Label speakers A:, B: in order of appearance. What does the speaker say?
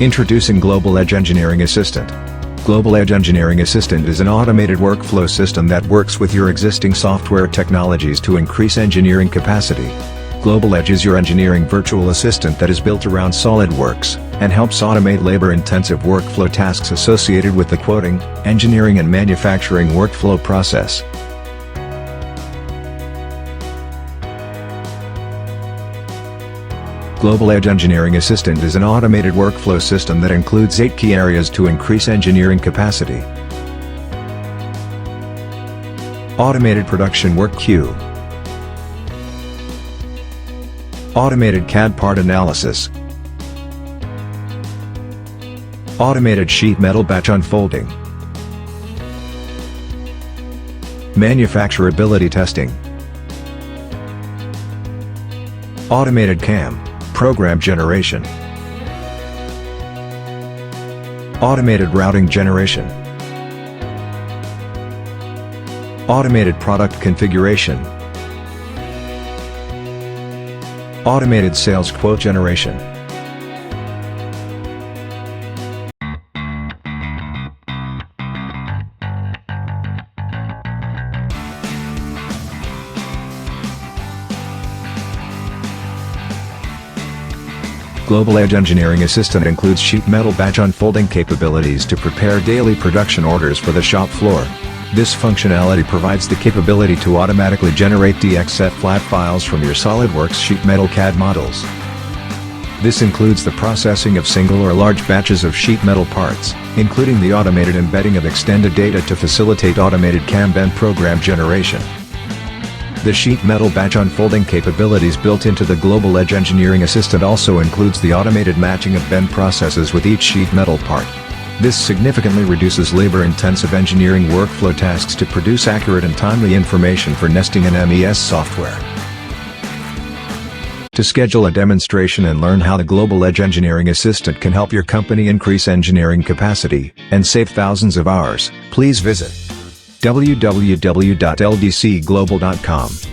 A: Introducing Global Edge Engineering Assistant. Global Edge Engineering Assistant is an automated workflow system that works with your existing software technologies to increase engineering capacity. Global Edge is your engineering virtual assistant that is built around SolidWorks, and helps automate labor-intensive workflow tasks associated with the quoting, engineering and manufacturing workflow process. Global Edge Engineering Assistant is an automated workflow system that includes 8 key areas to increase engineering capacity. Automated Production Work Queue. Automated CAD Part Analysis. Automated Sheet Metal Batch Unfolding. Manufacturability Testing. Automated CAM, Program Generation. Automated Routing Generation. Automated Product Configuration. Automated Sales Quote Generation. Global Edge Engineering Assistant includes sheet metal batch unfolding capabilities to prepare daily production orders for the shop floor. This functionality provides the capability to automatically generate DXF flat files from your SolidWorks sheet metal CAD models. This includes the processing of single or large batches of sheet metal parts, including the automated embedding of extended data to facilitate automated CAM and program generation. The sheet metal batch unfolding capabilities built into the Global Edge Engineering Assistant also includes the automated matching of bend processes with each sheet metal part. This significantly reduces labor-intensive engineering workflow tasks to produce accurate and timely information for nesting and MES software. To schedule a demonstration and learn how the Global Edge Engineering Assistant can help your company increase engineering capacity and save thousands of hours, please visit www.ldcglobal.com.